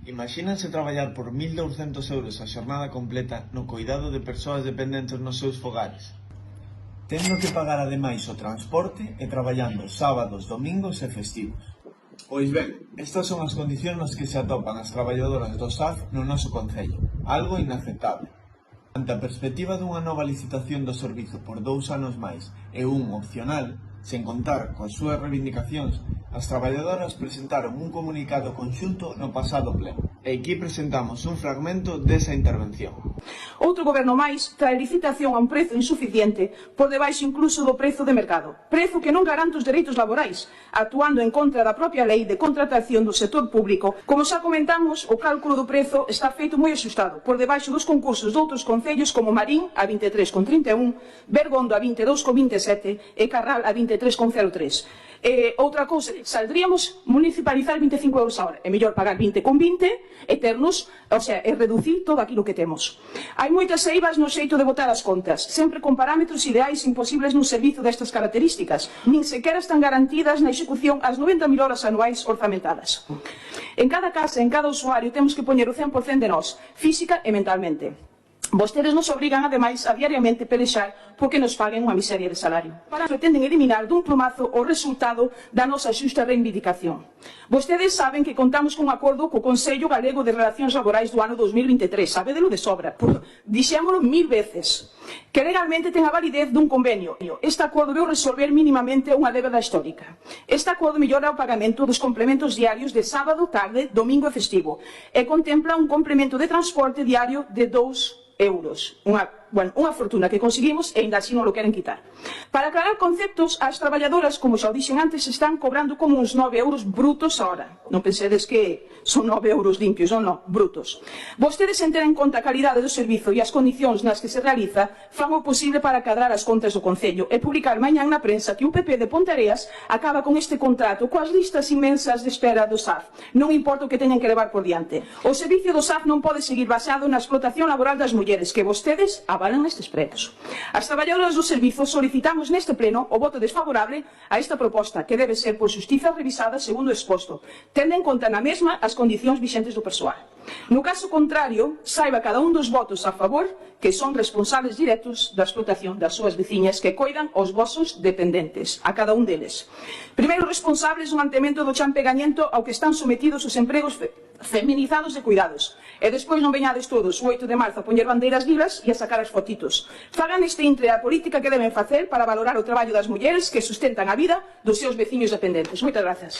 Imagínanse traballar por 1.200 euros a xornada completa no coidado de persoas dependentes nos seus fogares, tendo que pagar ademais o transporte e traballando sábados, domingos e festivos. Pois ben, estas son as condicións nas que se atopan as traballadoras do SAF no noso concello, algo inaceptable. Ante a perspectiva dunha nova licitación do servizo por 2 anos máis e un opcional, sen contar coas súas reivindicacións, as traballadoras presentaron un comunicado conxunto no pasado pleno. E aquí presentamos un fragmento desa intervención. Outro goberno máis trae licitación a un prezo insuficiente por debaixo incluso do prezo de mercado. Prezo que non garante os dereitos laborais, actuando en contra da propia lei de contratación do sector público. Como xa comentamos, o cálculo do prezo está feito moi axustado, por debaixo dos concursos de outros concellos como Marín a 23,31, Bergondo a 22,27 e Carral a 23,03. Outra cousa, saldríamos municipalizar 25 euros a hora. É mellor pagar 20,20 e ternos, e reducir todo aquilo que temos. Hai moitas eivas no xeito de botar as contas, sempre con parámetros ideais imposibles nun servizo destas características. Nin sequera están garantidas na execución as 90.000 horas anuais orzamentadas. En cada casa, en cada usuario, temos que poñer o 100% de nós, física e mentalmente. Vostedes nos obrigan, ademais, a diariamente pelexar porque nos paguen unha miseria de salario. Pretenden eliminar dun plumazo o resultado da nosa xusta reivindicación. Vostedes saben que contamos cun acordo co Consello Galego de Relacións Laborais do ano 2023, sabedelo de sobra, dixémolo 1000 veces, que legalmente ten a validez dun convenio. Este acordo veu resolver mínimamente unha débeda histórica. Este acordo mellora o pagamento dos complementos diarios de sábado, tarde, domingo e festivo e contempla un complemento de transporte diario de 2 euros, unha fortuna que conseguimos e ainda así non lo queren quitar. Para aclarar conceptos, as traballadoras, como xa o dixen antes, están cobrando como uns 9 euros brutos a hora. Non pensedes que son 9 euros limpios, non, brutos. Vostedes, sen ter en conta a calidade do servizo e as condicións nas que se realiza, fan o posible para cadrar as contas do Concello e publicar mañán na prensa que o PP de Ponteareas acaba con este contrato coas listas inmensas de espera do SAF. Non importa o que teñen que levar por diante. O servicio do SAF non pode seguir basado na explotación laboral das mulleres, que vostedes avalan nestes prezos. As traballadoras do servizo solicitamos neste pleno o voto desfavorable a esta proposta, que debe ser por xustiza revisada segundo o exposto, tendo en conta na mesma as condicións vixentes do persoal. No caso contrario, saiba cada un dos votos a favor que son responsables directos da explotación das súas veciñas que coidan os vosos dependentes, a cada un deles. Primeiro responsables do mantemento do chan pegañento ao que están sometidos os empregos feminizados de cuidados. E despois non veñades todos o 8 de marzo a poñer bandeiras vivas e a sacar as fotitos. Fagan este intre a política que deben facer para valorar o traballo das mulleres que sustentan a vida dos seus veciños dependentes. Moitas grazas.